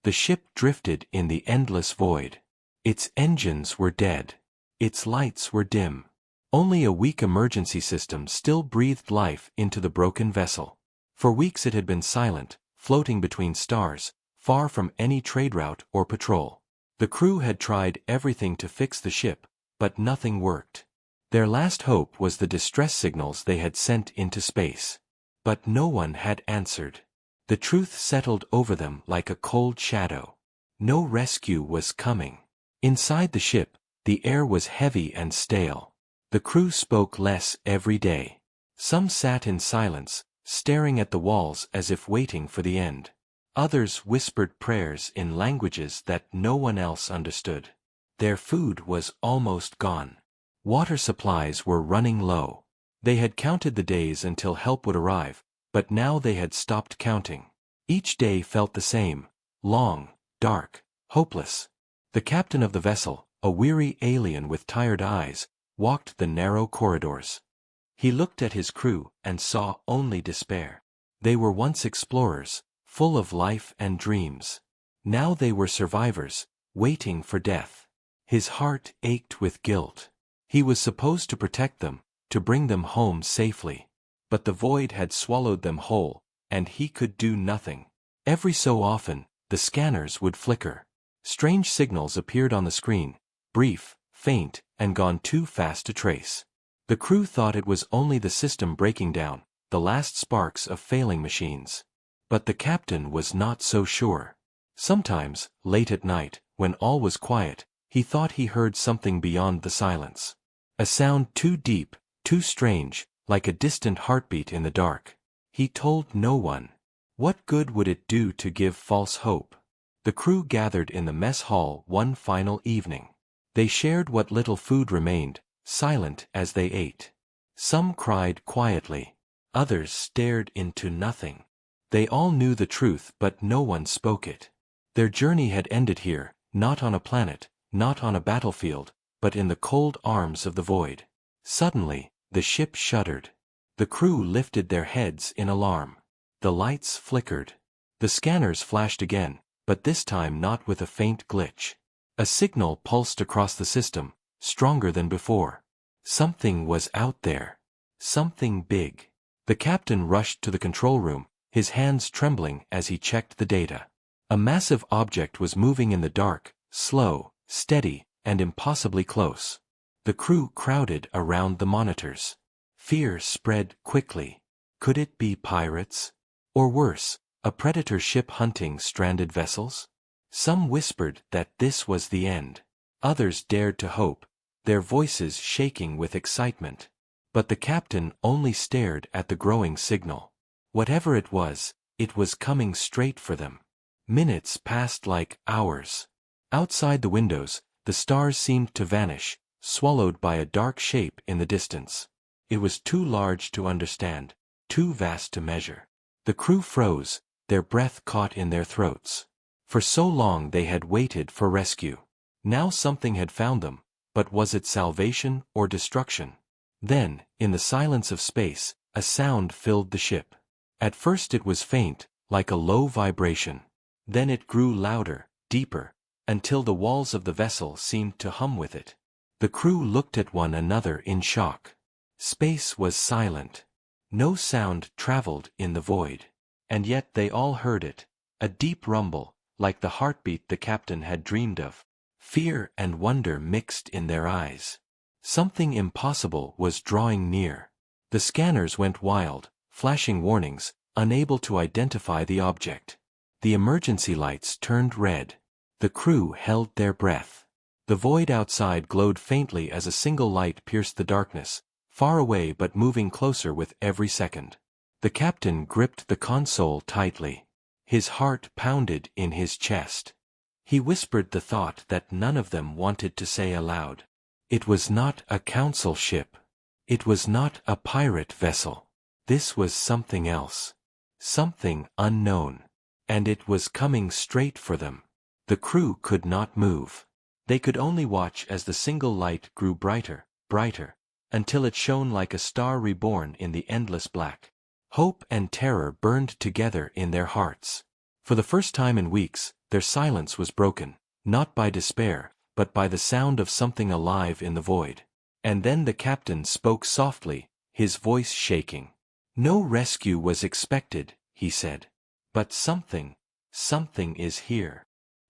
The ship drifted in the endless void. Its engines were dead. Its lights were dim. Only a weak emergency system still breathed life into the broken vessel. For weeks it had been silent, floating between stars, far from any trade route or patrol. The crew had tried everything to fix the ship, but nothing worked. Their last hope was the distress signals they had sent into space. But no one had answered. The truth settled over them like a cold shadow. No rescue was coming. Inside the ship, the air was heavy and stale. The crew spoke less every day. Some sat in silence, staring at the walls as if waiting for the end. Others whispered prayers in languages that no one else understood. Their food was almost gone. Water supplies were running low. They had counted the days until help would arrive, but now they had stopped counting. Each day felt the same, long, dark, hopeless. The captain of the vessel, a weary alien with tired eyes, walked the narrow corridors. He looked at his crew and saw only despair. They were once explorers, full of life and dreams. Now they were survivors, waiting for death. His heart ached with guilt. He was supposed to protect them, to bring them home safely. But the void had swallowed them whole, and he could do nothing. Every so often, the scanners would flicker. Strange signals appeared on the screen, brief, faint, and gone too fast to trace. The crew thought it was only the system breaking down, the last sparks of failing machines. But the captain was not so sure. Sometimes, late at night, when all was quiet, he thought he heard something beyond the silence. A sound too deep, too strange, like a distant heartbeat in the dark. He told no one. What good would it do to give false hope? The crew gathered in the mess hall one final evening. They shared what little food remained, silent as they ate. Some cried quietly. Others stared into nothing. They all knew the truth, but no one spoke it. Their journey had ended here, not on a planet, not on a battlefield, but in the cold arms of the void. Suddenly, the ship shuddered. The crew lifted their heads in alarm. The lights flickered. The scanners flashed again, but this time not with a faint glitch. A signal pulsed across the system, stronger than before. Something was out there. Something big. The captain rushed to the control room, his hands trembling as he checked the data. A massive object was moving in the dark, slow, steady, and impossibly close. The crew crowded around the monitors. Fear spread quickly. Could it be pirates? Or worse, a predator ship hunting stranded vessels? Some whispered that this was the end. Others dared to hope, their voices shaking with excitement. But the captain only stared at the growing signal. Whatever it was coming straight for them. Minutes passed like hours. Outside the windows, the stars seemed to vanish, swallowed by a dark shape in the distance. It was too large to understand, too vast to measure. The crew froze, their breath caught in their throats. For so long they had waited for rescue. Now something had found them, but was it salvation or destruction? Then, in the silence of space, a sound filled the ship. At first it was faint, like a low vibration. Then it grew louder, deeper, until the walls of the vessel seemed to hum with it. The crew looked at one another in shock. Space was silent. No sound traveled in the void. And yet they all heard it, a deep rumble, like the heartbeat the captain had dreamed of. Fear and wonder mixed in their eyes. Something impossible was drawing near. The scanners went wild, flashing warnings, unable to identify the object. The emergency lights turned red. The crew held their breath. The void outside glowed faintly as a single light pierced the darkness, far away but moving closer with every second. The captain gripped the console tightly. His heart pounded in his chest. He whispered the thought that none of them wanted to say aloud. It was not a council ship. It was not a pirate vessel. This was something else. Something unknown. And it was coming straight for them. The crew could not move. They could only watch as the single light grew brighter, brighter, until it shone like a star reborn in the endless black. Hope and terror burned together in their hearts. For the first time in weeks, their silence was broken, not by despair, but by the sound of something alive in the void. And then the captain spoke softly, his voice shaking. "No rescue was expected," he said. "But something is here."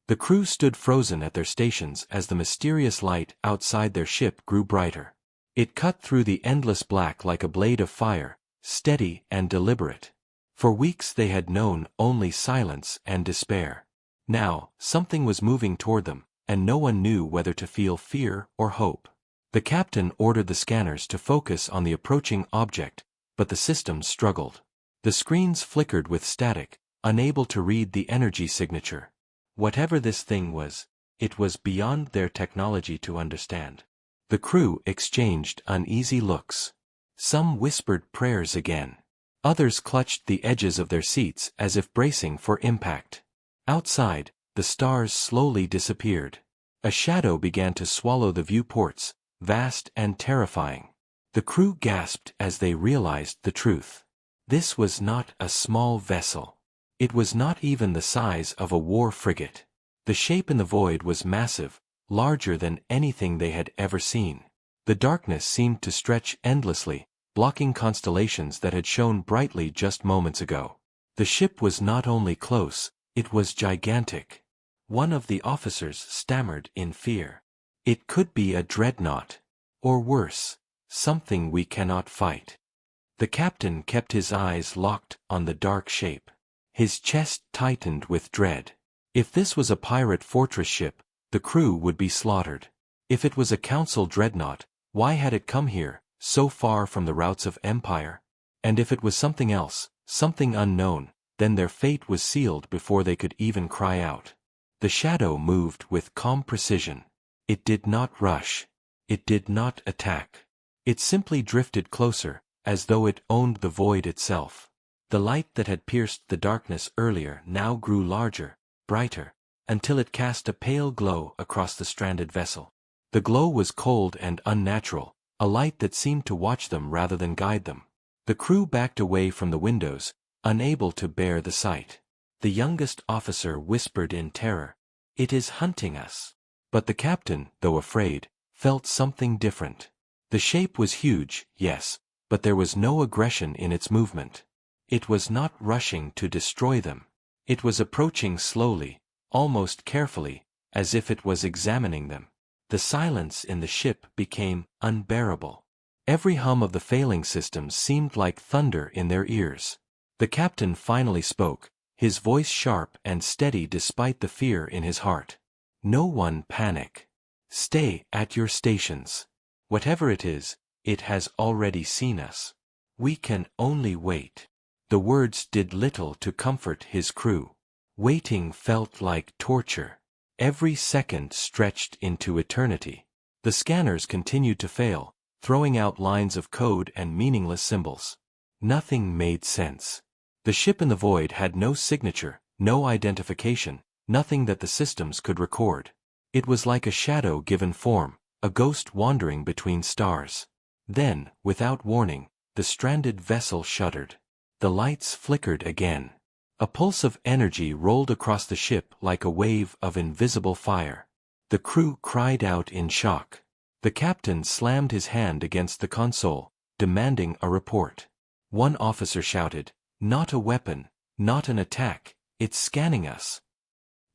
The crew stood frozen at their stations as the mysterious light outside their ship grew brighter. It cut through the endless black like a blade of fire, steady and deliberate. For weeks they had known only silence and despair. Now, something was moving toward them, and no one knew whether to feel fear or hope. The captain ordered the scanners to focus on the approaching object, but the systems struggled. The screens flickered with static, unable to read the energy signature. Whatever this thing was, it was beyond their technology to understand. The crew exchanged uneasy looks. Some whispered prayers again. Others clutched the edges of their seats as if bracing for impact. Outside, the stars slowly disappeared. A shadow began to swallow the viewports, vast and terrifying. The crew gasped as they realized the truth. This was not a small vessel. It was not even the size of a war frigate. The shape in the void was massive, larger than anything they had ever seen. The darkness seemed to stretch endlessly, blocking constellations that had shone brightly just moments ago. The ship was not only close, it was gigantic. One of the officers stammered in fear. "It could be a dreadnought. Or worse, something we cannot fight." The captain kept his eyes locked on the dark shape. His chest tightened with dread. If this was a pirate fortress ship, the crew would be slaughtered. If it was a council dreadnought, why had it come here, so far from the routes of empire? And if it was something else, something unknown, then their fate was sealed before they could even cry out. The shadow moved with calm precision. It did not rush. It did not attack. It simply drifted closer, as though it owned the void itself. The light that had pierced the darkness earlier now grew larger, brighter, until it cast a pale glow across the stranded vessel. The glow was cold and unnatural, a light that seemed to watch them rather than guide them. The crew backed away from the windows, unable to bear the sight. The youngest officer whispered in terror, "It is hunting us." But the captain, though afraid, felt something different. The shape was huge, yes, but there was no aggression in its movement. It was not rushing to destroy them. It was approaching slowly, almost carefully, as if it was examining them. The silence in the ship became unbearable. Every hum of the failing systems seemed like thunder in their ears. The captain finally spoke, his voice sharp and steady despite the fear in his heart. "No one panic. Stay at your stations. Whatever it is, it has already seen us. We can only wait." The words did little to comfort his crew. Waiting felt like torture. Every second stretched into eternity. The scanners continued to fail, throwing out lines of code and meaningless symbols. Nothing made sense. The ship in the void had no signature, no identification, nothing that the systems could record. It was like a shadow given form, a ghost wandering between stars. Then, without warning, the stranded vessel shuddered. The lights flickered again. A pulse of energy rolled across the ship like a wave of invisible fire. The crew cried out in shock. The captain slammed his hand against the console, demanding a report. One officer shouted, "Not a weapon, not an attack, it's scanning us."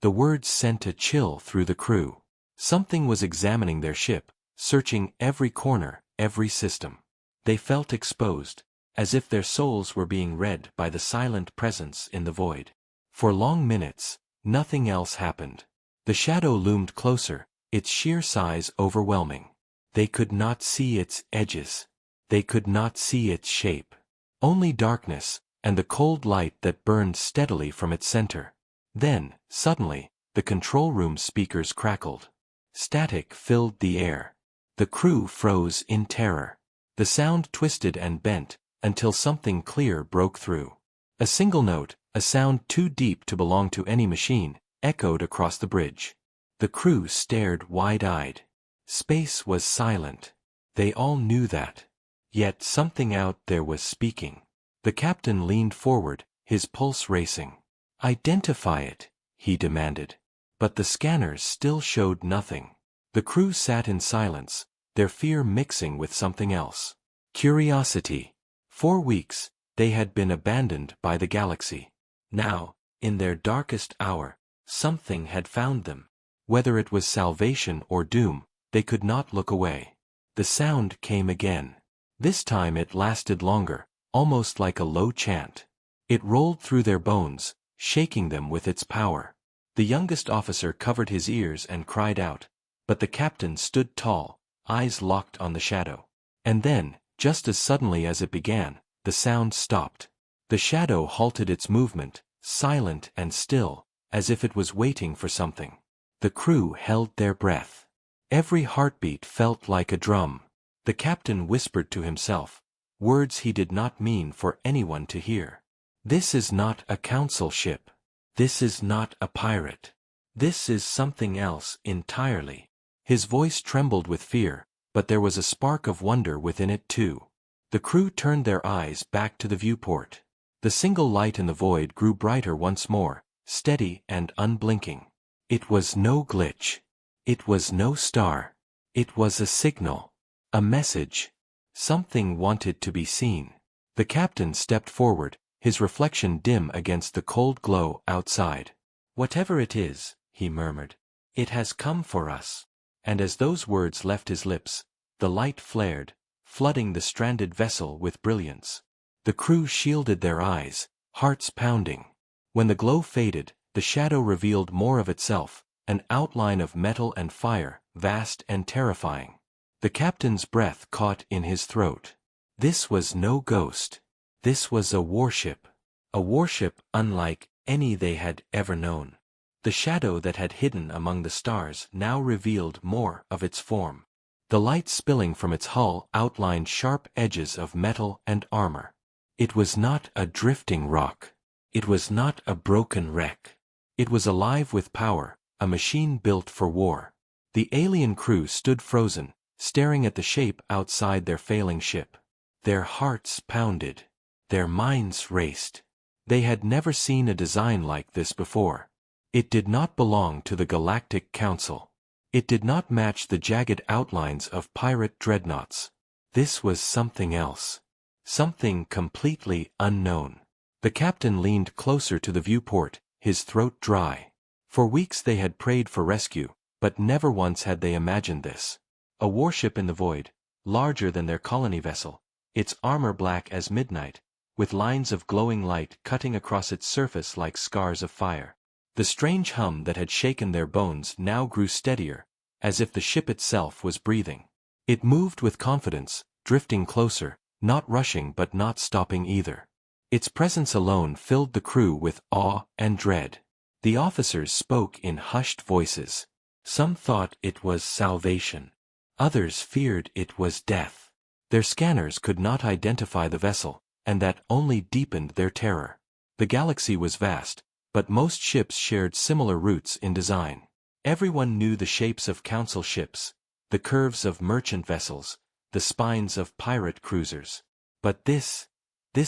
The words sent a chill through the crew. Something was examining their ship, searching every corner, every system. They felt exposed, as if their souls were being read by the silent presence in the void. For long minutes, nothing else happened. The shadow loomed closer, its sheer size overwhelming. They could not see its edges. They could not see its shape. Only darkness, and the cold light that burned steadily from its center. Then, suddenly, the control room speakers crackled. Static filled the air. The crew froze in terror. The sound twisted and bent, until something clear broke through. A single note, a sound too deep to belong to any machine, echoed across the bridge. The crew stared wide-eyed. Space was silent. They all knew that. Yet something out there was speaking. The captain leaned forward, his pulse racing. "Identify it," he demanded. But the scanners still showed nothing. The crew sat in silence, their fear mixing with something else. Curiosity. For weeks, they had been abandoned by the galaxy. Now, in their darkest hour, something had found them. Whether it was salvation or doom, they could not look away. The sound came again. This time it lasted longer, almost like a low chant. It rolled through their bones, shaking them with its power. The youngest officer covered his ears and cried out, but the captain stood tall, eyes locked on the shadow. And then, just as suddenly as it began, the sound stopped. The shadow halted its movement, silent and still, as if it was waiting for something. The crew held their breath. Every heartbeat felt like a drum. The captain whispered to himself, words he did not mean for anyone to hear. This is not a council ship. This is not a pirate. This is something else entirely. His voice trembled with fear, but there was a spark of wonder within it too. The crew turned their eyes back to the viewport. The single light in the void grew brighter once more, steady and unblinking. It was no glitch. It was no star. It was a signal. A message. Something wanted to be seen. The captain stepped forward, his reflection dim against the cold glow outside. Whatever it is, he murmured, it has come for us. And as those words left his lips, the light flared, flooding the stranded vessel with brilliance. The crew shielded their eyes, hearts pounding. When the glow faded, the shadow revealed more of itself, an outline of metal and fire, vast and terrifying. The captain's breath caught in his throat. This was no ghost. This was a warship. A warship unlike any they had ever known. The shadow that had hidden among the stars now revealed more of its form. The light spilling from its hull outlined sharp edges of metal and armor. It was not a drifting rock. It was not a broken wreck. It was alive with power, a machine built for war. The alien crew stood frozen, staring at the shape outside their failing ship. Their hearts pounded. Their minds raced. They had never seen a design like this before. It did not belong to the Galactic Council. It did not match the jagged outlines of pirate dreadnoughts. This was something else. Something completely unknown. The captain leaned closer to the viewport, his throat dry. For weeks they had prayed for rescue, but never once had they imagined this. A warship in the void, larger than their colony vessel, its armor black as midnight, with lines of glowing light cutting across its surface like scars of fire. The strange hum that had shaken their bones now grew steadier, as if the ship itself was breathing. It moved with confidence, drifting closer, not rushing but not stopping either. Its presence alone filled the crew with awe and dread. The officers spoke in hushed voices. Some thought it was salvation. Others feared it was death. Their scanners could not identify the vessel, and that only deepened their terror. The galaxy was vast, but most ships shared similar routes in design. Everyone knew the shapes of council ships, the curves of merchant vessels, the spines of pirate cruisers. But this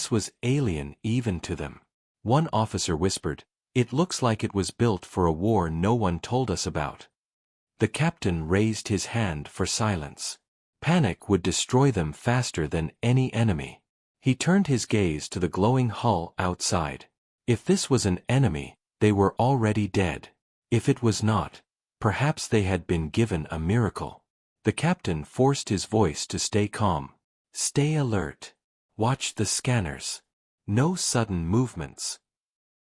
was alien even to them. One officer whispered, "It looks like it was built for a war no one told us about." The captain raised his hand for silence. Panic would destroy them faster than any enemy. He turned his gaze to the glowing hull outside. If this was an enemy, they were already dead. If it was not, perhaps they had been given a miracle. The captain forced his voice to stay calm. "Stay alert. Watch the scanners. No sudden movements."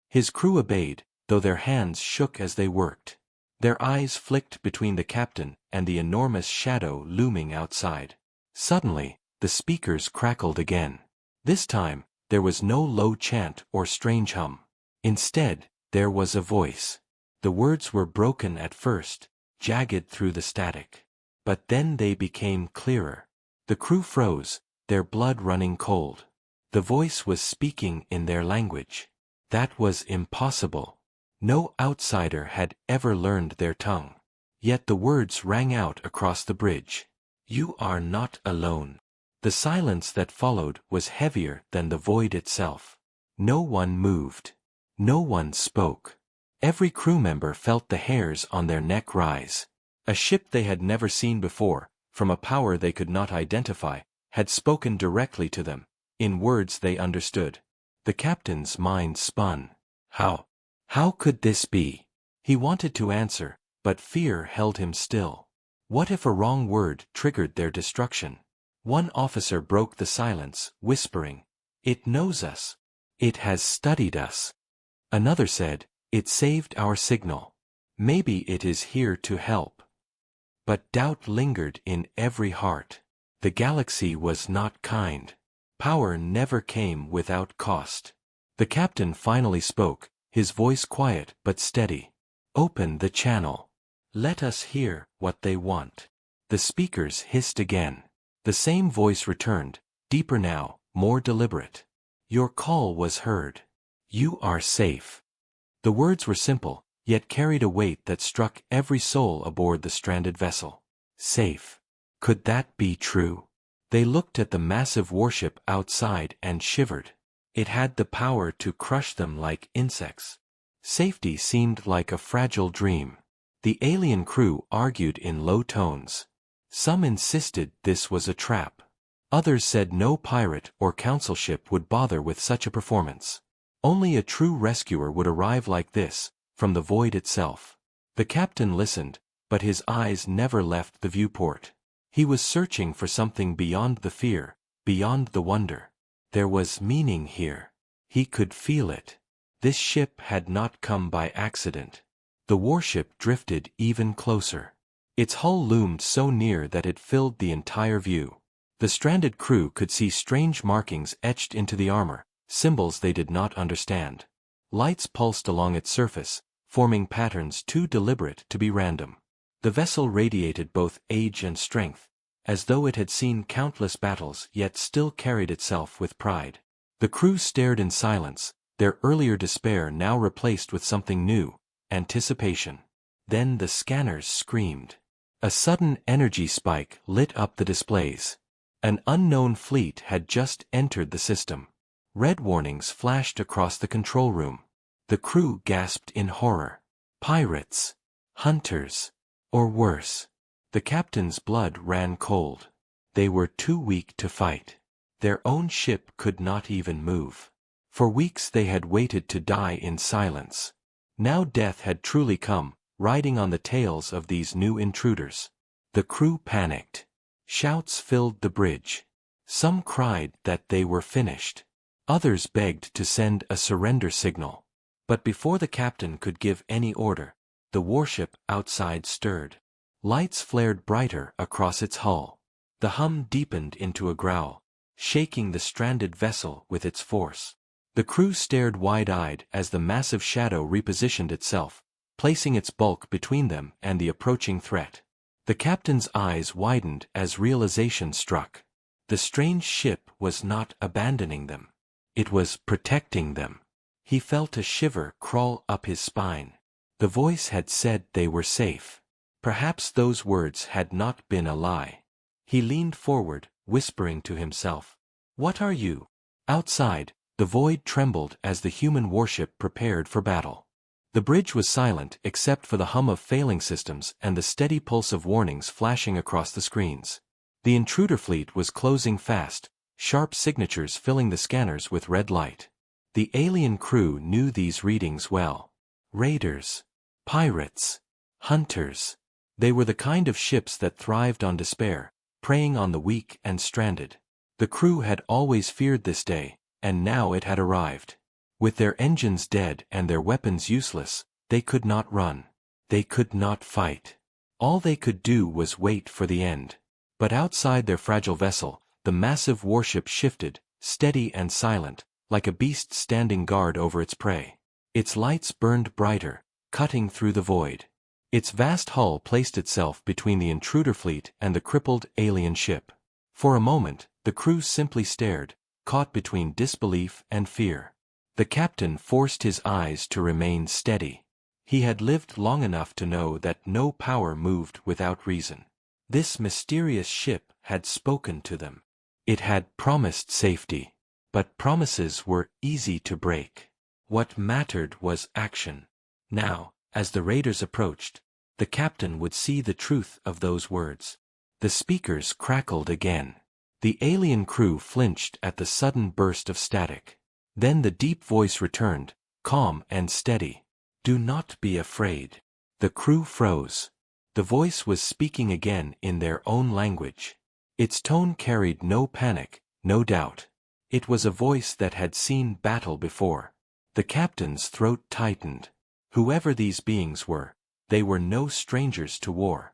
His crew obeyed, though their hands shook as they worked. Their eyes flicked between the captain and the enormous shadow looming outside. Suddenly, the speakers crackled again. This time, there was no low chant or strange hum. Instead, there was a voice. The words were broken at first, jagged through the static. But then they became clearer. The crew froze, their blood running cold. The voice was speaking in their language. That was impossible. No outsider had ever learned their tongue. Yet the words rang out across the bridge. "You are not alone." The silence that followed was heavier than the void itself. No one moved. No one spoke. Every crew member felt the hairs on their neck rise. A ship they had never seen before, from a power they could not identify, had spoken directly to them, in words they understood. The captain's mind spun. How could this be? He wanted to answer, but fear held him still. What if a wrong word triggered their destruction? One officer broke the silence, whispering, "It knows us. It has studied us." Another said, "It saved our signal. Maybe it is here to help." But doubt lingered in every heart. The galaxy was not kind. Power never came without cost. The captain finally spoke, his voice quiet but steady. "Open the channel. Let us hear what they want." The speakers hissed again. The same voice returned, deeper now, more deliberate. "Your call was heard. You are safe." The words were simple, yet carried a weight that struck every soul aboard the stranded vessel. Safe. Could that be true? They looked at the massive warship outside and shivered. It had the power to crush them like insects. Safety seemed like a fragile dream. The alien crew argued in low tones. Some insisted this was a trap. Others said no pirate or council ship would bother with such a performance. Only a true rescuer would arrive like this, from the void itself. The captain listened, but his eyes never left the viewport. He was searching for something beyond the fear, beyond the wonder. There was meaning here. He could feel it. This ship had not come by accident. The warship drifted even closer. Its hull loomed so near that it filled the entire view. The stranded crew could see strange markings etched into the armor, symbols they did not understand. Lights pulsed along its surface, forming patterns too deliberate to be random. The vessel radiated both age and strength, as though it had seen countless battles yet still carried itself with pride. The crew stared in silence, their earlier despair now replaced with something new, anticipation. Then the scanners screamed. A sudden energy spike lit up the displays. An unknown fleet had just entered the system. Red warnings flashed across the control room. The crew gasped in horror. Pirates. Hunters. Or worse. The captain's blood ran cold. They were too weak to fight. Their own ship could not even move. For weeks they had waited to die in silence. Now death had truly come, riding on the tails of these new intruders. The crew panicked. Shouts filled the bridge. Some cried that they were finished. Others begged to send a surrender signal. But before the captain could give any order, the warship outside stirred. Lights flared brighter across its hull. The hum deepened into a growl, shaking the stranded vessel with its force. The crew stared wide-eyed as the massive shadow repositioned itself, placing its bulk between them and the approaching threat. The captain's eyes widened as realization struck. The strange ship was not abandoning them. It was protecting them. He felt a shiver crawl up his spine. The voice had said they were safe. Perhaps those words had not been a lie. He leaned forward, whispering to himself, "What are you?" Outside, the void trembled as the human warship prepared for battle. The bridge was silent except for the hum of failing systems and the steady pulse of warnings flashing across the screens. The intruder fleet was closing fast, sharp signatures filling the scanners with red light. The alien crew knew these readings well. Raiders. Pirates. Hunters. They were the kind of ships that thrived on despair, preying on the weak and stranded. The crew had always feared this day, and now it had arrived. With their engines dead and their weapons useless, they could not run. They could not fight. All they could do was wait for the end. But outside their fragile vessel, the massive warship shifted, steady and silent, like a beast standing guard over its prey. Its lights burned brighter, cutting through the void. Its vast hull placed itself between the intruder fleet and the crippled alien ship. For a moment, the crew simply stared, caught between disbelief and fear. The captain forced his eyes to remain steady. He had lived long enough to know that no power moved without reason. This mysterious ship had spoken to them. It had promised safety. But promises were easy to break. What mattered was action. Now, as the raiders approached, the captain would see the truth of those words. The speakers crackled again. The alien crew flinched at the sudden burst of static. Then the deep voice returned, calm and steady. "Do not be afraid." The crew froze. The voice was speaking again in their own language. Its tone carried no panic, no doubt. It was a voice that had seen battle before. The captain's throat tightened. Whoever these beings were, they were no strangers to war.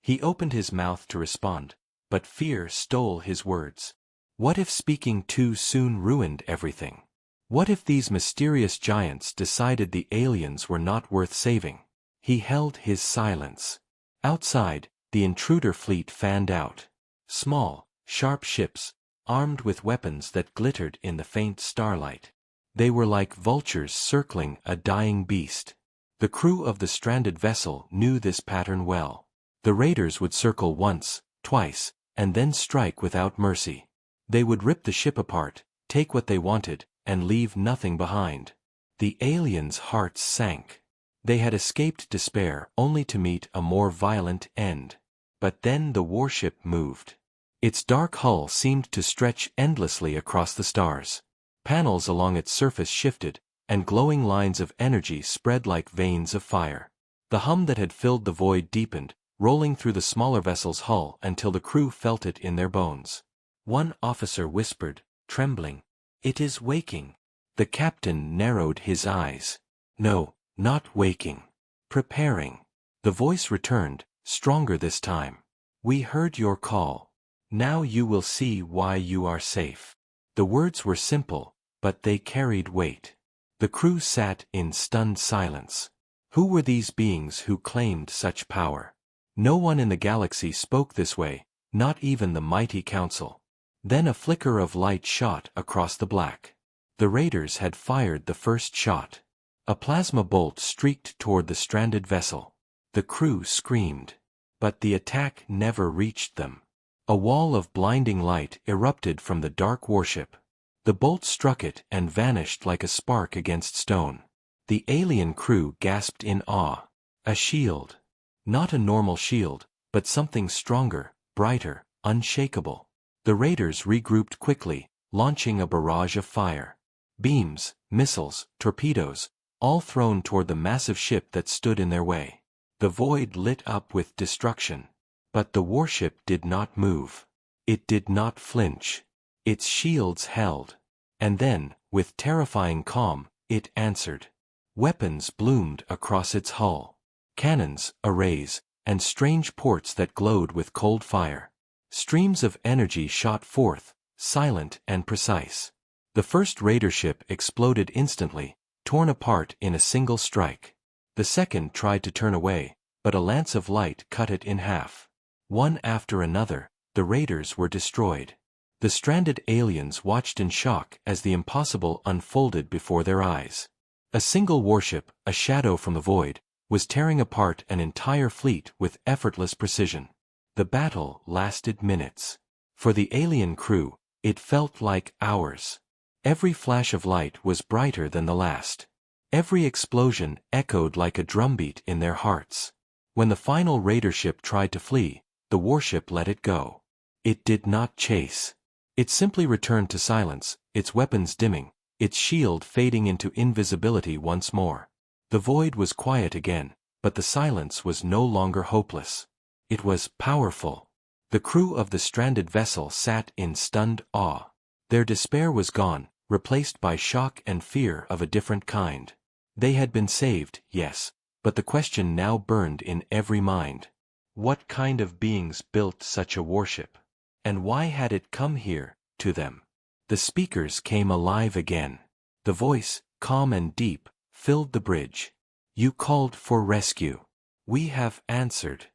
He opened his mouth to respond, but fear stole his words. What if speaking too soon ruined everything? What if these mysterious giants decided the aliens were not worth saving? He held his silence. Outside, the intruder fleet fanned out. Small, sharp ships, armed with weapons that glittered in the faint starlight. They were like vultures circling a dying beast. The crew of the stranded vessel knew this pattern well. The raiders would circle once, twice, and then strike without mercy. They would rip the ship apart, take what they wanted, and leave nothing behind. The aliens' hearts sank. They had escaped despair only to meet a more violent end. But then the warship moved. Its dark hull seemed to stretch endlessly across the stars. Panels along its surface shifted, and glowing lines of energy spread like veins of fire. The hum that had filled the void deepened, rolling through the smaller vessel's hull until the crew felt it in their bones. One officer whispered, trembling, "It is waking." The captain narrowed his eyes. "No, not waking. Preparing." The voice returned, stronger this time. "We heard your call. Now you will see why you are safe." The words were simple, but they carried weight. The crew sat in stunned silence. Who were these beings who claimed such power? No one in the galaxy spoke this way, not even the mighty council. Then a flicker of light shot across the black. The raiders had fired the first shot. A plasma bolt streaked toward the stranded vessel. The crew screamed. But the attack never reached them. A wall of blinding light erupted from the dark warship. The bolt struck it and vanished like a spark against stone. The alien crew gasped in awe. A shield. Not a normal shield, but something stronger, brighter, unshakable. The raiders regrouped quickly, launching a barrage of fire. Beams, missiles, torpedoes, all thrown toward the massive ship that stood in their way. The void lit up with destruction. But the warship did not move. It did not flinch. Its shields held. And then, with terrifying calm, it answered. Weapons bloomed across its hull. Cannons, arrays, and strange ports that glowed with cold fire. Streams of energy shot forth, silent and precise. The first raider ship exploded instantly, torn apart in a single strike. The second tried to turn away, but a lance of light cut it in half. One after another, the raiders were destroyed. The stranded aliens watched in shock as the impossible unfolded before their eyes. A single warship, a shadow from the void, was tearing apart an entire fleet with effortless precision. The battle lasted minutes. For the alien crew, it felt like hours. Every flash of light was brighter than the last. Every explosion echoed like a drumbeat in their hearts. When the final raider ship tried to flee, the warship let it go. It did not chase. It simply returned to silence, its weapons dimming, its shield fading into invisibility once more. The void was quiet again, but the silence was no longer hopeless. It was powerful. The crew of the stranded vessel sat in stunned awe. Their despair was gone, replaced by shock and fear of a different kind. They had been saved, yes, but the question now burned in every mind. What kind of beings built such a warship? And why had it come here, to them? The speakers came alive again. The voice, calm and deep, filled the bridge. You called for rescue. We have answered.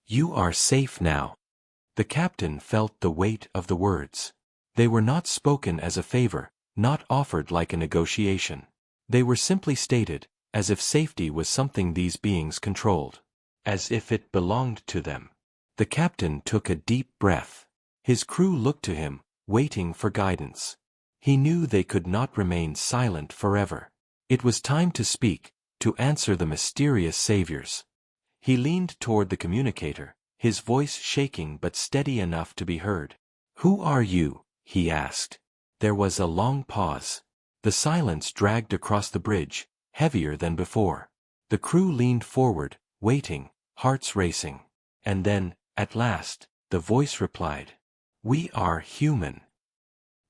You are safe now. The captain felt the weight of the words. They were not spoken as a favor, not offered like a negotiation. They were simply stated, as if safety was something these beings controlled. As if it belonged to them. The captain took a deep breath. His crew looked to him, waiting for guidance. He knew they could not remain silent forever. It was time to speak, to answer the mysterious saviors. He leaned toward the communicator, his voice shaking but steady enough to be heard. "Who are you?" he asked. There was a long pause. The silence dragged across the bridge, heavier than before. The crew leaned forward, waiting, hearts racing. And then, at last, the voice replied. "We are human."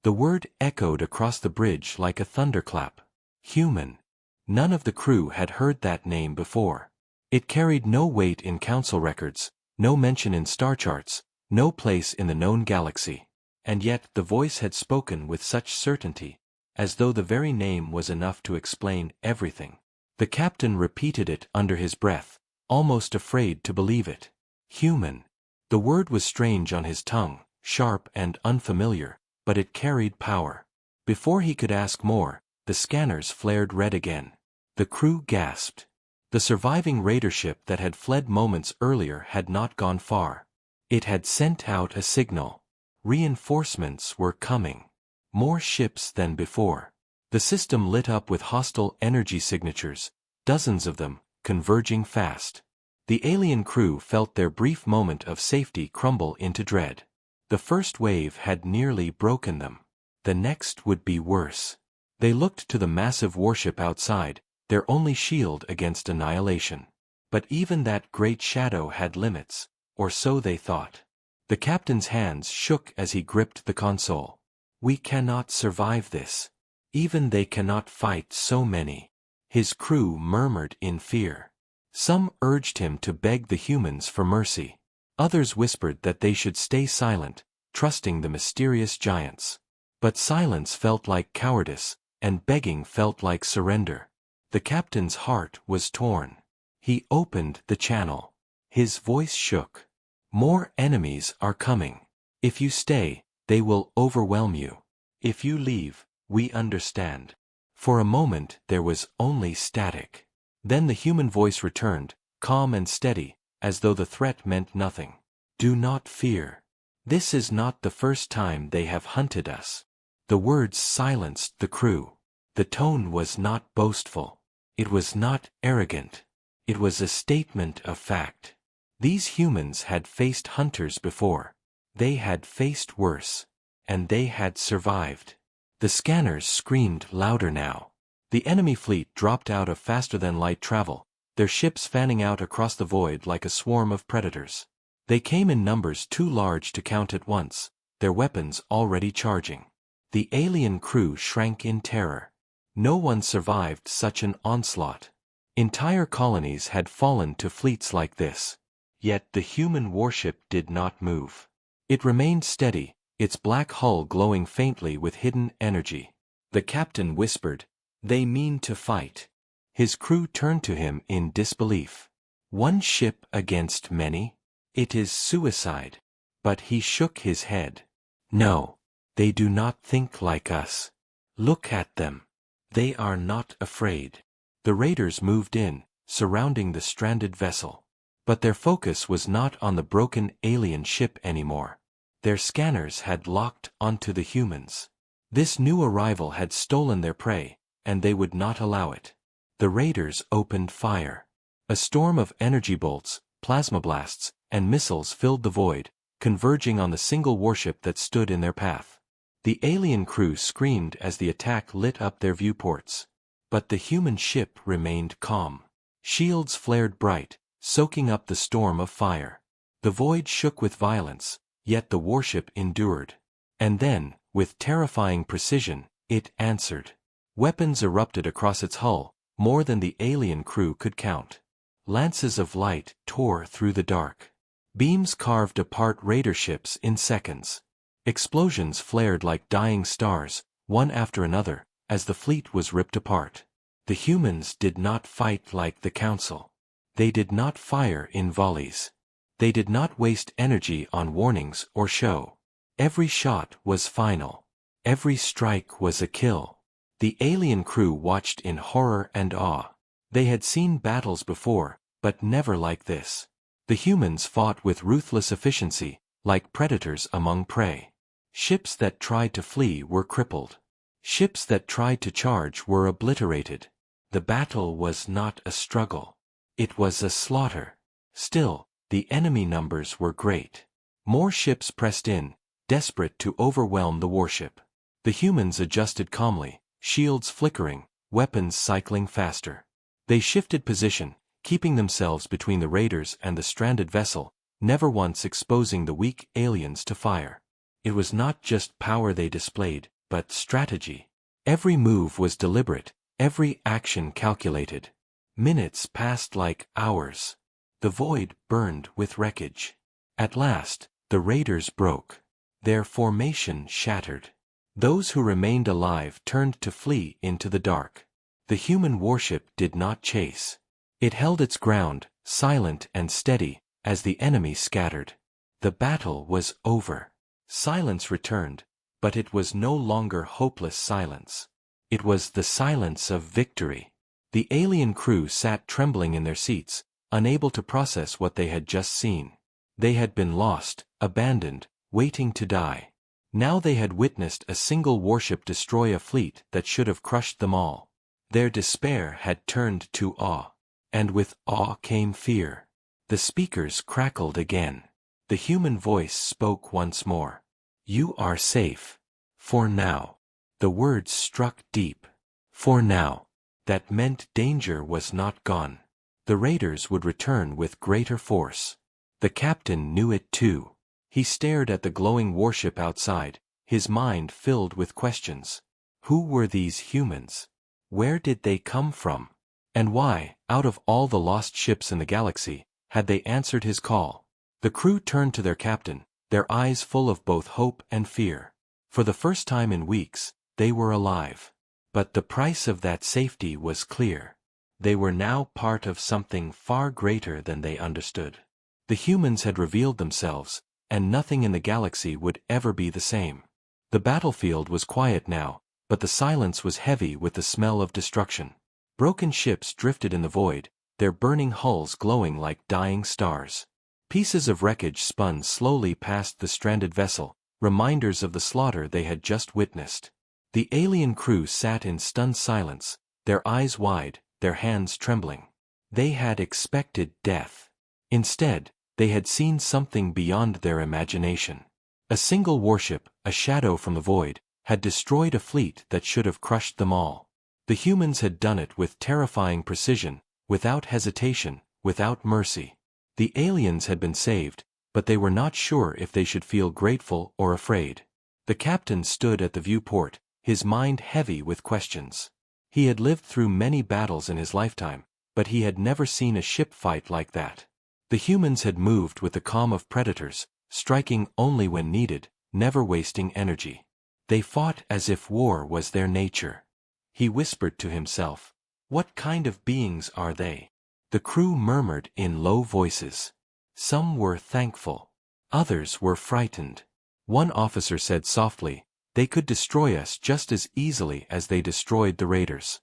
The word echoed across the bridge like a thunderclap. Human. None of the crew had heard that name before. It carried no weight in council records, no mention in star charts, no place in the known galaxy. And yet the voice had spoken with such certainty, as though the very name was enough to explain everything. The captain repeated it under his breath, almost afraid to believe it. Human. The word was strange on his tongue, sharp and unfamiliar, but it carried power. Before he could ask more, the scanners flared red again. The crew gasped. The surviving raider ship that had fled moments earlier had not gone far. It had sent out a signal. Reinforcements were coming. More ships than before. The system lit up with hostile energy signatures, dozens of them, converging fast. The alien crew felt their brief moment of safety crumble into dread. The first wave had nearly broken them. The next would be worse. They looked to the massive warship outside, their only shield against annihilation. But even that great shadow had limits, or so they thought. The captain's hands shook as he gripped the console. "We cannot survive this. Even they cannot fight so many." His crew murmured in fear. Some urged him to beg the humans for mercy. Others whispered that they should stay silent, trusting the mysterious giants. But silence felt like cowardice, and begging felt like surrender. The captain's heart was torn. He opened the channel. His voice shook. "More enemies are coming. If you stay, they will overwhelm you. If you leave, we understand." For a moment there was only static. Then the human voice returned, calm and steady, as though the threat meant nothing. "Do not fear. This is not the first time they have hunted us." The words silenced the crew. The tone was not boastful. It was not arrogant. It was a statement of fact. These humans had faced hunters before. They had faced worse. And they had survived. The scanners screamed louder now. The enemy fleet dropped out of faster-than-light travel, their ships fanning out across the void like a swarm of predators. They came in numbers too large to count at once, their weapons already charging. The alien crew shrank in terror. No one survived such an onslaught. Entire colonies had fallen to fleets like this. Yet the human warship did not move. It remained steady, its black hull glowing faintly with hidden energy. The captain whispered, "They mean to fight." His crew turned to him in disbelief. "One ship against many? It is suicide." But he shook his head. "No. They do not think like us. Look at them. They are not afraid." The raiders moved in, surrounding the stranded vessel. But their focus was not on the broken alien ship anymore. Their scanners had locked onto the humans. This new arrival had stolen their prey, and they would not allow it. The raiders opened fire. A storm of energy bolts, plasma blasts, and missiles filled the void, converging on the single warship that stood in their path. The alien crew screamed as the attack lit up their viewports. But the human ship remained calm. Shields flared bright, soaking up the storm of fire. The void shook with violence, yet the warship endured. And then, with terrifying precision, it answered. Weapons erupted across its hull, more than the alien crew could count. Lances of light tore through the dark. Beams carved apart raider ships in seconds. Explosions flared like dying stars, one after another, as the fleet was ripped apart. The humans did not fight like the Council. They did not fire in volleys. They did not waste energy on warnings or show. Every shot was final. Every strike was a kill. The alien crew watched in horror and awe. They had seen battles before, but never like this. The humans fought with ruthless efficiency, like predators among prey. Ships that tried to flee were crippled. Ships that tried to charge were obliterated. The battle was not a struggle. It was a slaughter. Still, the enemy numbers were great. More ships pressed in, desperate to overwhelm the warship. The humans adjusted calmly, shields flickering, weapons cycling faster. They shifted position, keeping themselves between the raiders and the stranded vessel, never once exposing the weak aliens to fire. It was not just power they displayed, but strategy. Every move was deliberate, every action calculated. Minutes passed like hours. The void burned with wreckage. At last, the raiders broke. Their formation shattered. Those who remained alive turned to flee into the dark. The human warship did not chase. It held its ground, silent and steady, as the enemy scattered. The battle was over. Silence returned, but it was no longer hopeless silence. It was the silence of victory. The alien crew sat trembling in their seats, unable to process what they had just seen. They had been lost, abandoned, waiting to die. Now they had witnessed a single warship destroy a fleet that should have crushed them all. Their despair had turned to awe. And with awe came fear. The speakers crackled again. The human voice spoke once more. "You are safe. For now." The words struck deep. For now. That meant danger was not gone. The raiders would return with greater force. The captain knew it too. He stared at the glowing warship outside, his mind filled with questions. Who were these humans? Where did they come from? And why, out of all the lost ships in the galaxy, had they answered his call? The crew turned to their captain, their eyes full of both hope and fear. For the first time in weeks, they were alive. But the price of that safety was clear. They were now part of something far greater than they understood. The humans had revealed themselves, and nothing in the galaxy would ever be the same. The battlefield was quiet now, but the silence was heavy with the smell of destruction. Broken ships drifted in the void, their burning hulls glowing like dying stars. Pieces of wreckage spun slowly past the stranded vessel, reminders of the slaughter they had just witnessed. The alien crew sat in stunned silence, their eyes wide, their hands trembling. They had expected death. Instead, they had seen something beyond their imagination. A single warship, a shadow from the void, had destroyed a fleet that should have crushed them all. The humans had done it with terrifying precision, without hesitation, without mercy. The aliens had been saved, but they were not sure if they should feel grateful or afraid. The captain stood at the viewport, his mind heavy with questions. He had lived through many battles in his lifetime, but he had never seen a ship fight like that. The humans had moved with the calm of predators, striking only when needed, never wasting energy. They fought as if war was their nature. He whispered to himself, "What kind of beings are they?" The crew murmured in low voices. Some were thankful. Others were frightened. One officer said softly, "They could destroy us just as easily as they destroyed the raiders."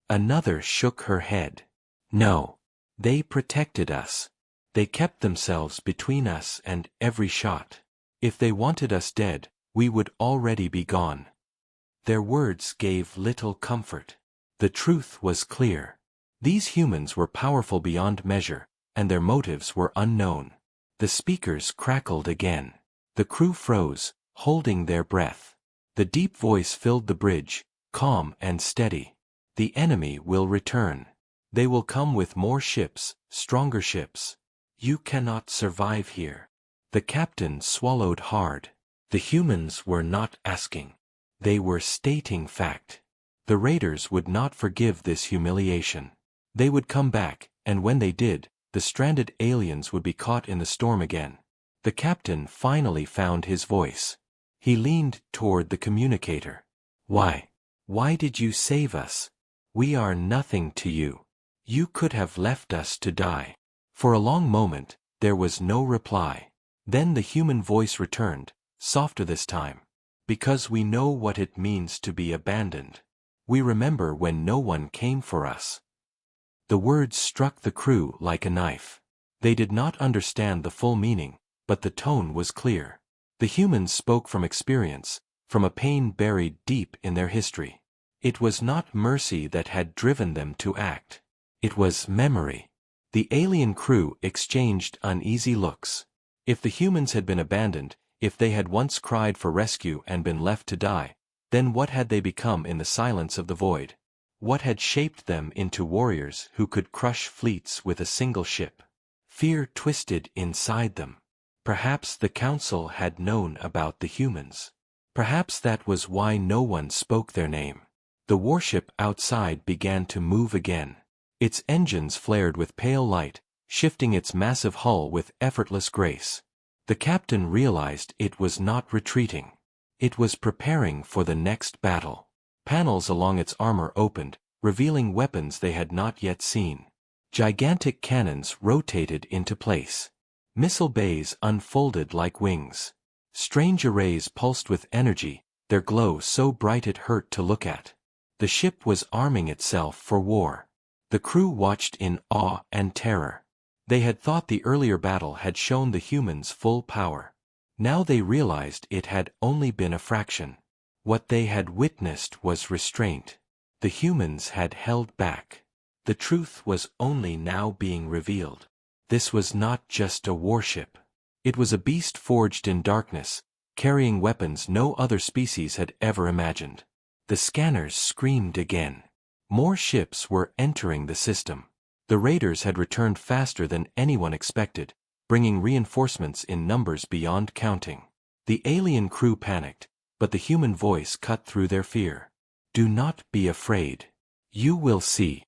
Another shook her head. "No. They protected us. They kept themselves between us and every shot. If they wanted us dead, we would already be gone." Their words gave little comfort. The truth was clear. These humans were powerful beyond measure, and their motives were unknown. The speakers crackled again. The crew froze, holding their breath. The deep voice filled the bridge, calm and steady. "The enemy will return. They will come with more ships, stronger ships. You cannot survive here." The captain swallowed hard. The humans were not asking. They were stating fact. The raiders would not forgive this humiliation. They would come back, and when they did, the stranded aliens would be caught in the storm again. The captain finally found his voice. He leaned toward the communicator. "Why? Why did you save us? We are nothing to you. You could have left us to die." For a long moment, there was no reply. Then the human voice returned, softer this time. "Because we know what it means to be abandoned. We remember when no one came for us." The words struck the crew like a knife. They did not understand the full meaning, but the tone was clear. The humans spoke from experience, from a pain buried deep in their history. It was not mercy that had driven them to act. It was memory. The alien crew exchanged uneasy looks. If the humans had been abandoned, if they had once cried for rescue and been left to die, then what had they become in the silence of the void? What had shaped them into warriors who could crush fleets with a single ship? Fear twisted inside them. Perhaps the council had known about the humans. Perhaps that was why no one spoke their name. The warship outside began to move again. Its engines flared with pale light, shifting its massive hull with effortless grace. The captain realized it was not retreating. It was preparing for the next battle. Panels along its armor opened, revealing weapons they had not yet seen. Gigantic cannons rotated into place. Missile bays unfolded like wings. Strange arrays pulsed with energy, their glow so bright it hurt to look at. The ship was arming itself for war. The crew watched in awe and terror. They had thought the earlier battle had shown the humans full power. Now they realized it had only been a fraction. What they had witnessed was restraint. The humans had held back. The truth was only now being revealed. This was not just a warship. It was a beast forged in darkness, carrying weapons no other species had ever imagined. The scanners screamed again. More ships were entering the system. The raiders had returned faster than anyone expected, bringing reinforcements in numbers beyond counting. The alien crew panicked, but the human voice cut through their fear. "Do not be afraid. You will see."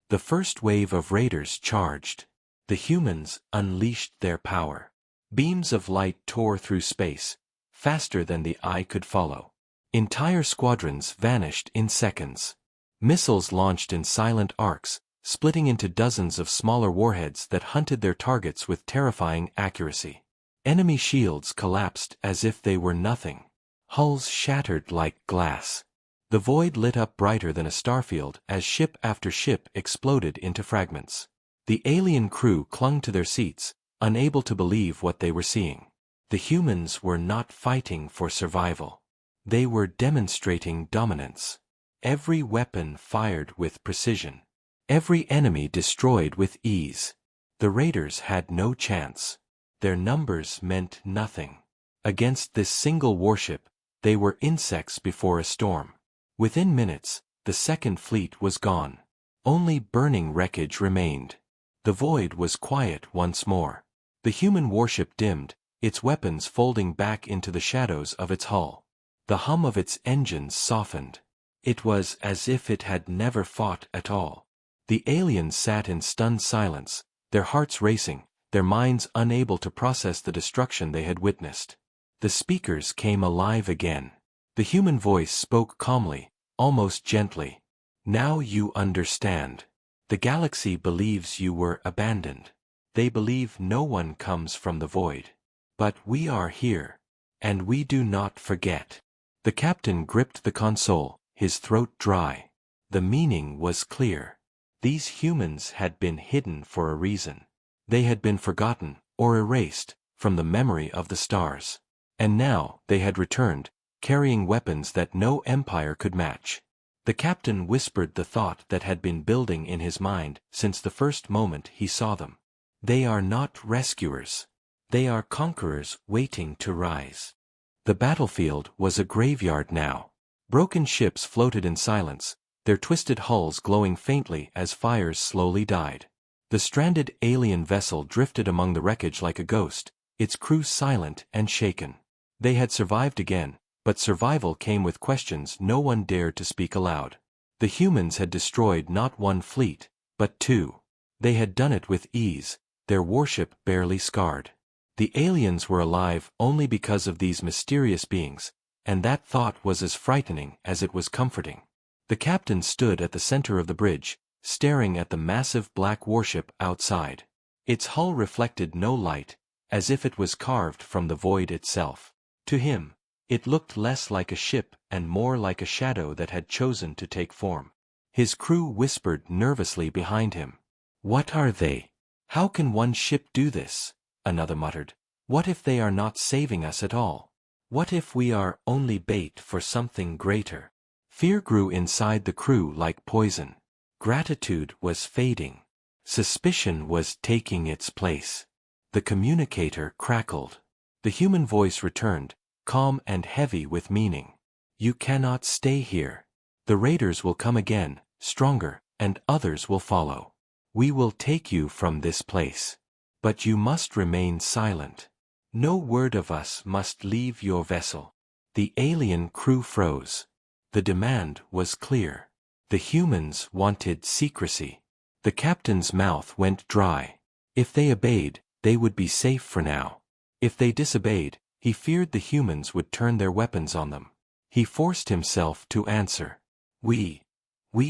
The first wave of raiders charged. The humans unleashed their power. Beams of light tore through space, faster than the eye could follow. Entire squadrons vanished in seconds. Missiles launched in silent arcs, splitting into dozens of smaller warheads that hunted their targets with terrifying accuracy. Enemy shields collapsed as if they were nothing. Hulls shattered like glass. The void lit up brighter than a starfield as ship after ship exploded into fragments. The alien crew clung to their seats, unable to believe what they were seeing. The humans were not fighting for survival. They were demonstrating dominance. Every weapon fired with precision. Every enemy destroyed with ease. The raiders had no chance. Their numbers meant nothing. Against this single warship, they were insects before a storm. Within minutes, the second fleet was gone. Only burning wreckage remained. The void was quiet once more. The human warship dimmed, its weapons folding back into the shadows of its hull. The hum of its engines softened. It was as if it had never fought at all. The aliens sat in stunned silence, their hearts racing, their minds unable to process the destruction they had witnessed. The speakers came alive again. The human voice spoke calmly, almost gently. "Now you understand. The galaxy believes you were abandoned. They believe no one comes from the void. But we are here. And we do not forget." The captain gripped the console, his throat dry. The meaning was clear. These humans had been hidden for a reason. They had been forgotten, or erased, from the memory of the stars. And now they had returned, carrying weapons that no empire could match. The captain whispered the thought that had been building in his mind since the first moment he saw them. They are not rescuers. They are conquerors waiting to rise. The battlefield was a graveyard now. Broken ships floated in silence, their twisted hulls glowing faintly as fires slowly died. The stranded alien vessel drifted among the wreckage like a ghost, its crew silent and shaken. They had survived again, but survival came with questions no one dared to speak aloud. The humans had destroyed not one fleet, but two. They had done it with ease, their warship barely scarred. The aliens were alive only because of these mysterious beings, and that thought was as frightening as it was comforting. The captain stood at the center of the bridge, staring at the massive black warship outside. Its hull reflected no light, as if it was carved from the void itself. To him, it looked less like a ship and more like a shadow that had chosen to take form. His crew whispered nervously behind him. "What are they? How can one ship do this?" Another muttered. "What if they are not saving us at all? What if we are only bait for something greater?" Fear grew inside the crew like poison. Gratitude was fading. Suspicion was taking its place. The communicator crackled. The human voice returned, calm and heavy with meaning. You cannot stay here. The raiders will come again, stronger, and others will follow. We will take you from this place. But you must remain silent. No word of us must leave your vessel. The alien crew froze. The demand was clear. The humans wanted secrecy. The captain's mouth went dry. If they obeyed, they would be safe for now. If they disobeyed, he feared the humans would turn their weapons on them. He forced himself to answer. We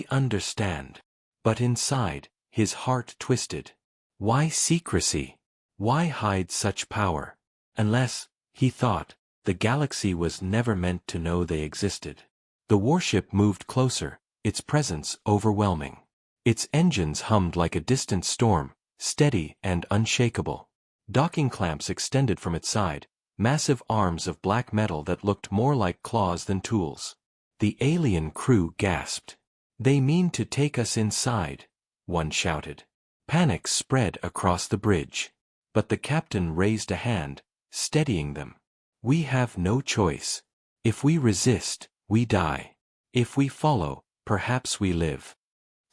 understand. But inside, his heart twisted. Why secrecy? Why hide such power? Unless, he thought, the galaxy was never meant to know they existed. The warship moved closer, its presence overwhelming. Its engines hummed like a distant storm, steady and unshakable. Docking clamps extended from its side, massive arms of black metal that looked more like claws than tools. The alien crew gasped. They mean to take us inside, one shouted. Panic spread across the bridge. But the captain raised a hand, steadying them. We have no choice. If we resist, we die. If we follow, perhaps we live.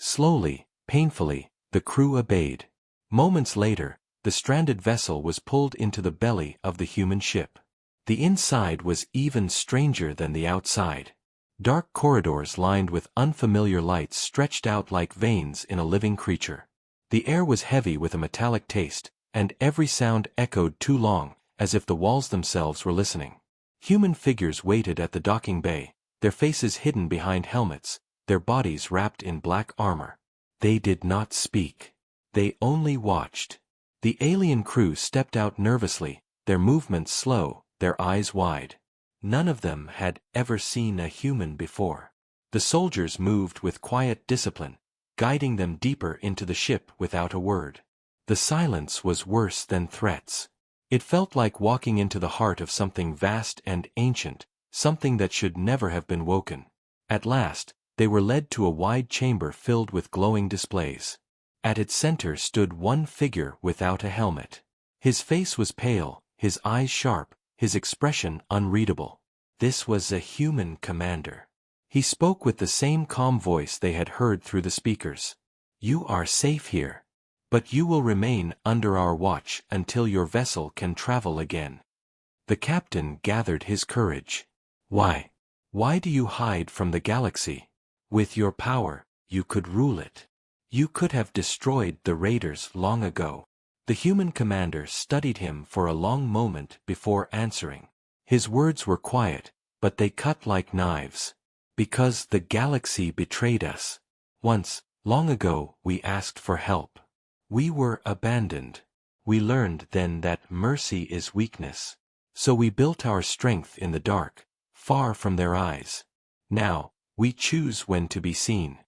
Slowly, painfully, the crew obeyed. Moments later, the stranded vessel was pulled into the belly of the human ship. The inside was even stranger than the outside. Dark corridors lined with unfamiliar lights stretched out like veins in a living creature. The air was heavy with a metallic taste, and every sound echoed too long, as if the walls themselves were listening. Human figures waited at the docking bay, their faces hidden behind helmets, their bodies wrapped in black armor. They did not speak. They only watched. The alien crew stepped out nervously, their movements slow, their eyes wide. None of them had ever seen a human before. The soldiers moved with quiet discipline, guiding them deeper into the ship without a word. The silence was worse than threats. It felt like walking into the heart of something vast and ancient, something that should never have been woken. At last, they were led to a wide chamber filled with glowing displays. At its center stood one figure without a helmet. His face was pale, his eyes sharp, his expression unreadable. This was a human commander. He spoke with the same calm voice they had heard through the speakers. You are safe here. But you will remain under our watch until your vessel can travel again. The captain gathered his courage. Why? Why do you hide from the galaxy? With your power, you could rule it. You could have destroyed the raiders long ago. The human commander studied him for a long moment before answering. His words were quiet, but they cut like knives. Because the galaxy betrayed us. Once, long ago, we asked for help. We were abandoned. We learned then that mercy is weakness. So we built our strength in the dark, far from their eyes. Now, we choose when to be seen.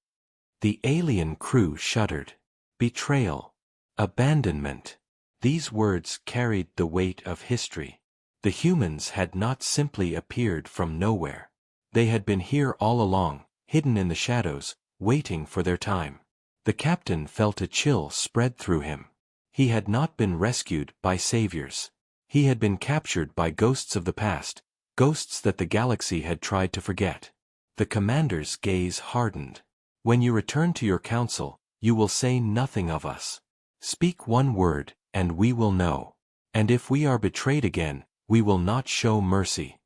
The alien crew shuddered. Betrayal. Abandonment. These words carried the weight of history. The humans had not simply appeared from nowhere. They had been here all along, hidden in the shadows, waiting for their time. The captain felt a chill spread through him. He had not been rescued by saviors. He had been captured by ghosts of the past, ghosts that the galaxy had tried to forget. The commander's gaze hardened. When you return to your council, you will say nothing of us. Speak one word, and we will know. And if we are betrayed again, we will not show mercy.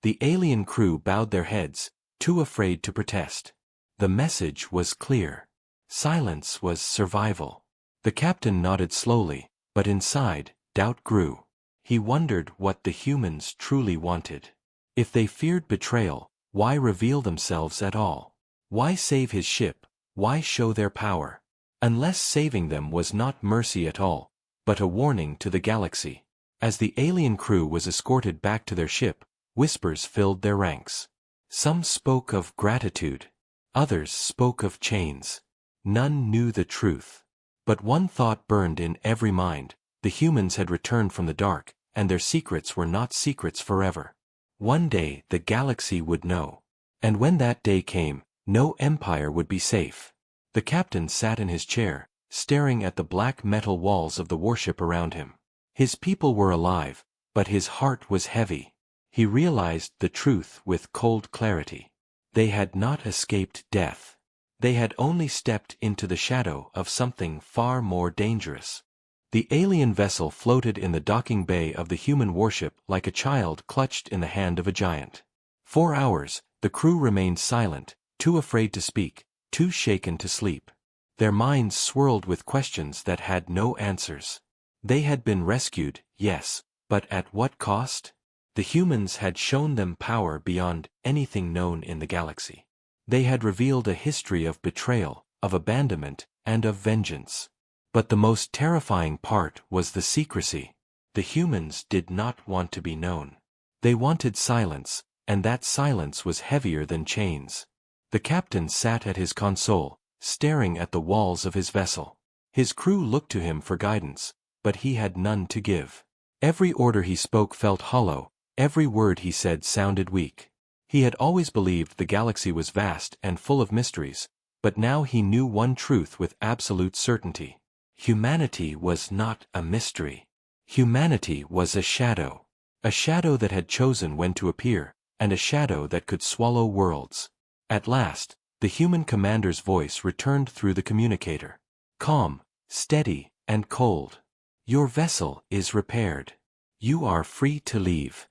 The alien crew bowed their heads, too afraid to protest. The message was clear. Silence was survival. The captain nodded slowly, but inside, doubt grew. He wondered what the humans truly wanted. If they feared betrayal, why reveal themselves at all? Why save his ship? Why show their power? Unless saving them was not mercy at all, but a warning to the galaxy. As the alien crew was escorted back to their ship, whispers filled their ranks. Some spoke of gratitude. Others spoke of chains. None knew the truth. But one thought burned in every mind. The humans had returned from the dark, and their secrets were not secrets forever. One day the galaxy would know. And when that day came, no empire would be safe. The captain sat in his chair, staring at the black metal walls of the warship around him. His people were alive, but his heart was heavy. He realized the truth with cold clarity. They had not escaped death. They had only stepped into the shadow of something far more dangerous. The alien vessel floated in the docking bay of the human warship like a child clutched in the hand of a giant. 4 hours, the crew remained silent, too afraid to speak, too shaken to sleep. Their minds swirled with questions that had no answers. They had been rescued, yes, but at what cost? The humans had shown them power beyond anything known in the galaxy. They had revealed a history of betrayal, of abandonment, and of vengeance. But the most terrifying part was the secrecy. The humans did not want to be known. They wanted silence, and that silence was heavier than chains. The captain sat at his console, staring at the walls of his vessel. His crew looked to him for guidance, but he had none to give. Every order he spoke felt hollow, every word he said sounded weak. He had always believed the galaxy was vast and full of mysteries, but now he knew one truth with absolute certainty. Humanity was not a mystery. Humanity was a shadow that had chosen when to appear, and a shadow that could swallow worlds. At last, the human commander's voice returned through the communicator. Calm, steady, and cold. Your vessel is repaired. You are free to leave.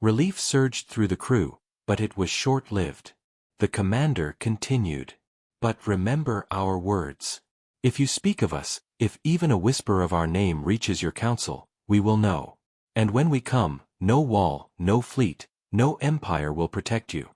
Relief surged through the crew, but it was short-lived. The commander continued. But remember our words. If you speak of us, if even a whisper of our name reaches your council, we will know. And when we come, no wall, no fleet, no empire will protect you.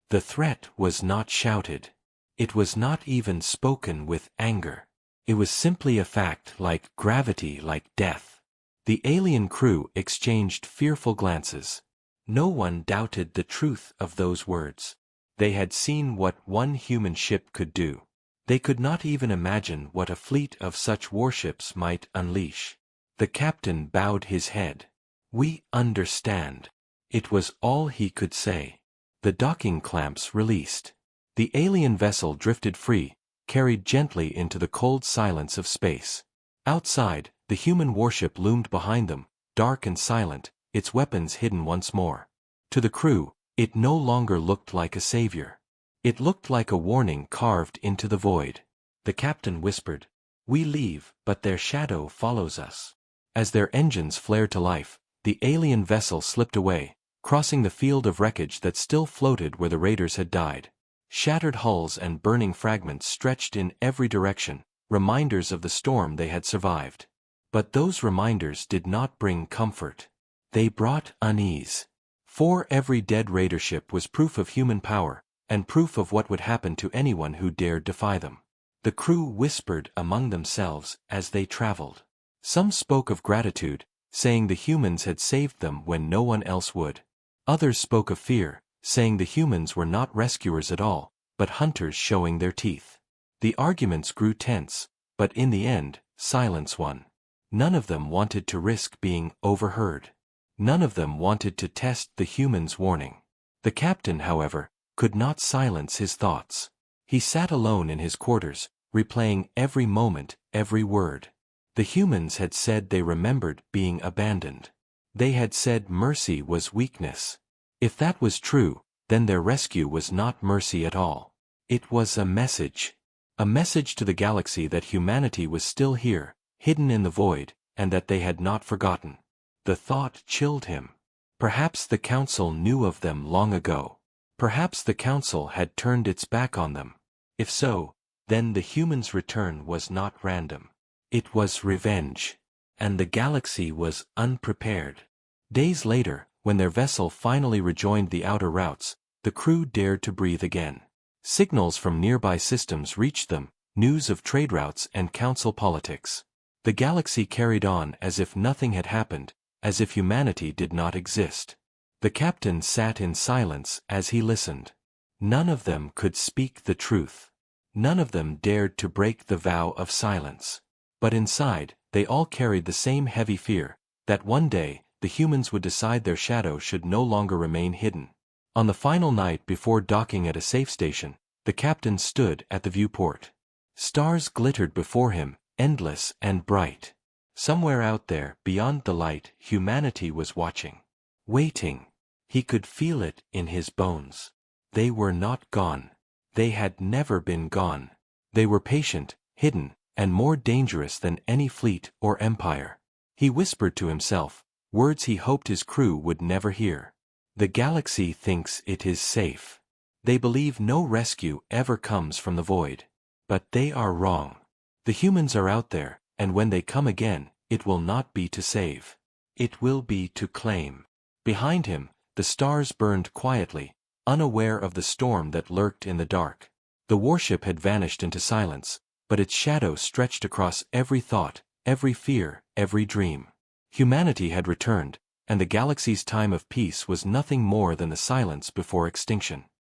The threat was not shouted. It was not even spoken with anger. It was simply a fact, like gravity, like death. The alien crew exchanged fearful glances. No one doubted the truth of those words. They had seen what one human ship could do. They could not even imagine what a fleet of such warships might unleash. The captain bowed his head. We understand. It was all he could say. The docking clamps released. The alien vessel drifted free, carried gently into the cold silence of space. Outside, the human warship loomed behind them, dark and silent, its weapons hidden once more. To the crew, it no longer looked like a savior. It looked like a warning carved into the void. The captain whispered, "We leave, but their shadow follows us." As their engines flared to life, the alien vessel slipped away, crossing the field of wreckage that still floated where the raiders had died. Shattered hulls and burning fragments stretched in every direction, reminders of the storm they had survived. But those reminders did not bring comfort. They brought unease. For every dead raider ship was proof of human power, and proof of what would happen to anyone who dared defy them. The crew whispered among themselves as they traveled. Some spoke of gratitude, saying the humans had saved them when no one else would. Others spoke of fear, saying the humans were not rescuers at all, but hunters showing their teeth. The arguments grew tense, but in the end, silence won. None of them wanted to risk being overheard. None of them wanted to test the humans' warning. The captain, however, could not silence his thoughts. He sat alone in his quarters, replaying every moment, every word. The humans had said they remembered being abandoned. They had said mercy was weakness. If that was true, then their rescue was not mercy at all. It was a message. A message to the galaxy that humanity was still here, hidden in the void, and that they had not forgotten. The thought chilled him. Perhaps the council knew of them long ago. Perhaps the council had turned its back on them. If so, then the humans' return was not random. It was revenge. And the galaxy was unprepared. Days later, when their vessel finally rejoined the outer routes, the crew dared to breathe again. Signals from nearby systems reached them, news of trade routes and council politics. The galaxy carried on as if nothing had happened, as if humanity did not exist. The captain sat in silence as he listened. None of them could speak the truth. None of them dared to break the vow of silence. But inside, they all carried the same heavy fear, that one day, the humans would decide their shadow should no longer remain hidden. On the final night before docking at a safe station, the captain stood at the viewport. Stars glittered before him, endless and bright. Somewhere out there, beyond the light, humanity was watching. Waiting. He could feel it in his bones. They were not gone. They had never been gone. They were patient, hidden, and more dangerous than any fleet or empire. He whispered to himself, words he hoped his crew would never hear. The galaxy thinks it is safe. They believe no rescue ever comes from the void. But they are wrong. The humans are out there, and when they come again, it will not be to save. It will be to claim. Behind him, the stars burned quietly, unaware of the storm that lurked in the dark. The warship had vanished into silence, but its shadow stretched across every thought, every fear, every dream. Humanity had returned, and the galaxy's time of peace was nothing more than the silence before extinction.